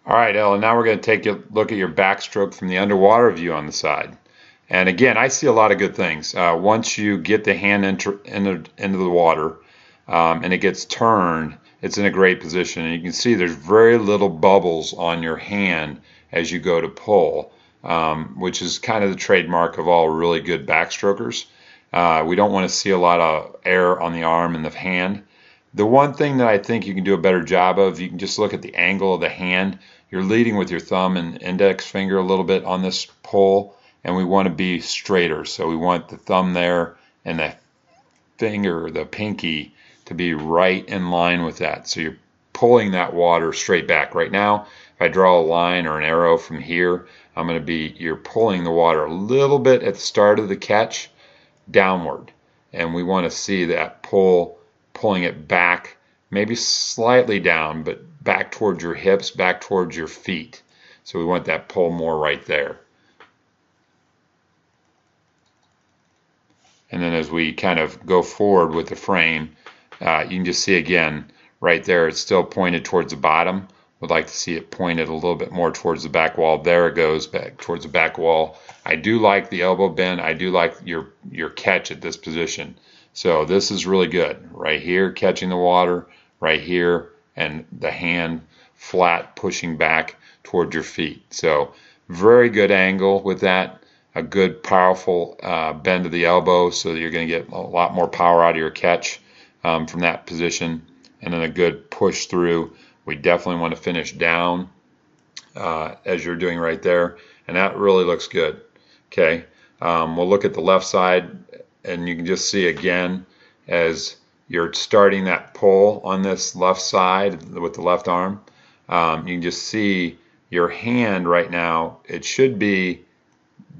All right, Ellen, now we're going to take a look at your backstroke from the underwater view on the side. And again, I see a lot of good things. Once you get the hand into the water and it gets turned, it's in a great position. And you can see there's very little bubbles on your hand as you go to pull, which is kind of the trademark of all really good backstrokers. We don't want to see a lot of air on the arm and the hand. The one thing that I think you can do a better job of, you can just look at the angle of the hand. You're leading with your thumb and index finger a little bit on this pull, and we want to be straighter. So we want the thumb there and the finger, the pinky, to be right in line with that. So you're pulling that water straight back. Right now, if I draw a line or an arrow from here, you're pulling the water a little bit at the start of the catch downward. And we want to see that pulling it back, maybe slightly down, but back towards your hips, back towards your feet. So we want that pull more right there. And then as we kind of go forward with the frame, you can just see again, right there, it's still pointed towards the bottom. Would like to see it pointed a little bit more towards the back wall. There it goes, back towards the back wall. I do like the elbow bend. I do like your catch at this position. So this is really good. Right here, catching the water, right here, and the hand flat pushing back towards your feet. So very good angle with that. A good powerful bend of the elbow, so that you're going to get a lot more power out of your catch from that position. And then a good push through. We definitely want to finish down as you're doing right there. And that really looks good. Okay, we'll look at the left side, and you can just see again as you're starting that pull on this left side with the left arm, you can just see your hand right now. It should be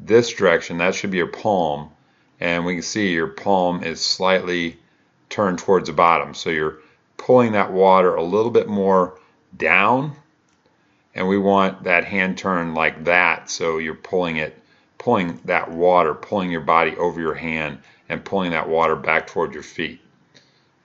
this direction. That should be your palm, and we can see your palm is slightly turned towards the bottom. So you're pulling that water a little bit more down, and we want that hand turned like that. So you're pulling that water, pulling your body over your hand and pulling that water back toward your feet.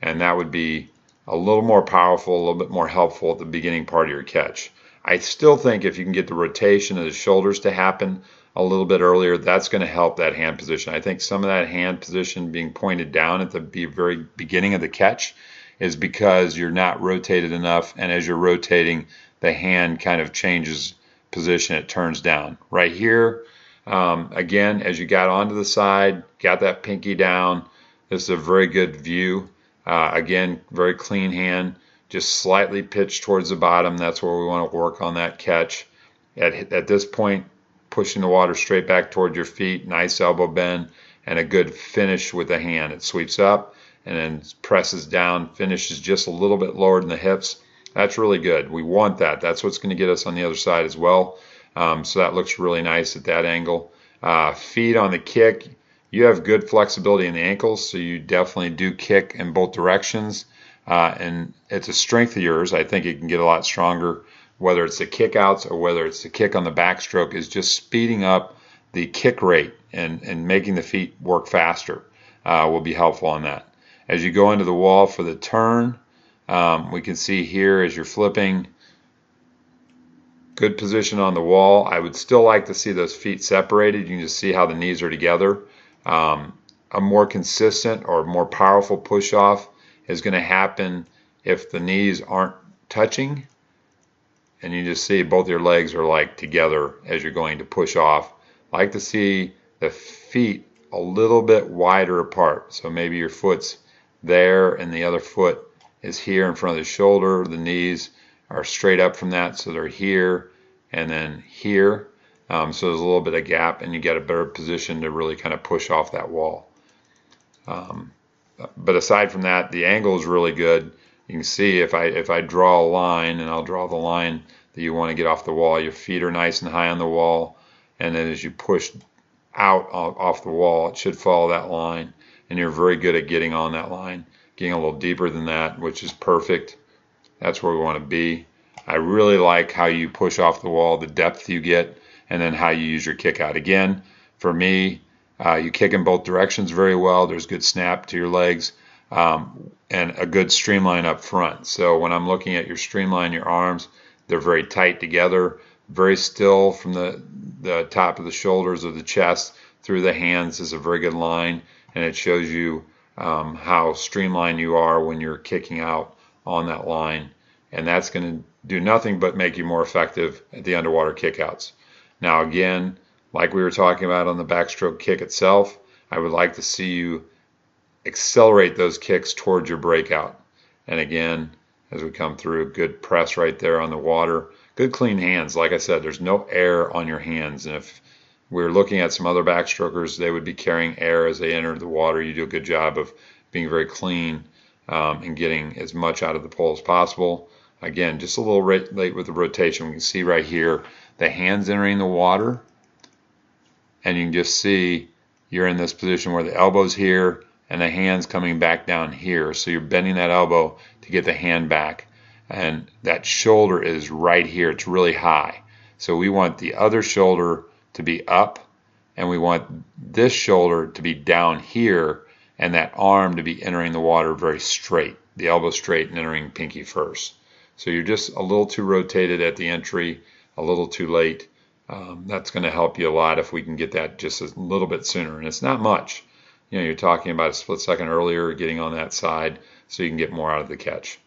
And that would be a little more powerful, a little bit more helpful at the beginning part of your catch. I still think if you can get the rotation of the shoulders to happen a little bit earlier, that's going to help that hand position. I think some of that hand position being pointed down at the very beginning of the catch is because you're not rotated enough, and as you're rotating, the hand kind of changes position. It turns down. Right here, again, as you got onto the side, got that pinky down, this is a very good view. Again, very clean hand, just slightly pitched towards the bottom. That's where we want to work on that catch. At this point, pushing the water straight back toward your feet, nice elbow bend, and a good finish with the hand. It sweeps up and then presses down, finishes just a little bit lower than the hips. That's really good. We want that. That's what's going to get us on the other side as well. So that looks really nice at that angle. Feet on the kick. You have good flexibility in the ankles, so you definitely do kick in both directions. And it's a strength of yours. I think it can get a lot stronger, whether it's the kick outs or whether it's the kick on the backstroke, is just speeding up the kick rate and making the feet work faster will be helpful on that. As you go into the wall for the turn, we can see here as you're flipping, good position on the wall. I would still like to see those feet separated. You can just see how the knees are together. A more consistent or more powerful push off is going to happen if the knees aren't touching, and you just see both your legs are like together as you're going to push off. I like to see the feet a little bit wider apart. So maybe your foot's there and the other foot is here in front of the shoulder. The knees are straight up from that, so they're here and then here. So there's a little bit of gap, and you get a better position to really kind of push off that wall. But aside from that, the angle is really good. You can see if I draw a line, and I'll draw the line that you want to get off the wall, your feet are nice and high on the wall, and then as you push out off the wall, it should follow that line, and you're very good at getting on that line, getting a little deeper than that, which is perfect. That's where we want to be. I really like how you push off the wall, the depth you get, and then how you use your kick out. Again, for me, you kick in both directions very well. There's good snap to your legs, and a good streamline up front. So when I'm looking at your streamline, your arms, They're very tight together, very still from the top of the shoulders of the chest through the hands is a very good line, and it shows you how streamlined you are when you're kicking out on that line. And that's going to do nothing but make you more effective at the underwater kickouts. Now again, like we were talking about on the backstroke kick itself, I would like to see you accelerate those kicks towards your breakout. And again, as we come through, good press right there on the water. Good clean hands. Like I said, there's no air on your hands. And if we're looking at some other backstrokers, they would be carrying air as they enter the water. You do a good job of being very clean and getting as much out of the pole as possible. Again, just a little late with the rotation. We can see right here the hands entering the water, and you can just see you're in this position where the elbow's here and the hand's coming back down here. So you're bending that elbow to get the hand back, and that shoulder is right here. It's really high. So we want the other shoulder to be up, and we want this shoulder to be down here, and that arm to be entering the water very straight, the elbow straight and entering pinky first. So you're just a little too rotated at the entry, a little too late. That's going to help you a lot if we can get that just a little bit sooner. And it's not much. You know, you're talking about a split second earlier getting on that side so you can get more out of the catch.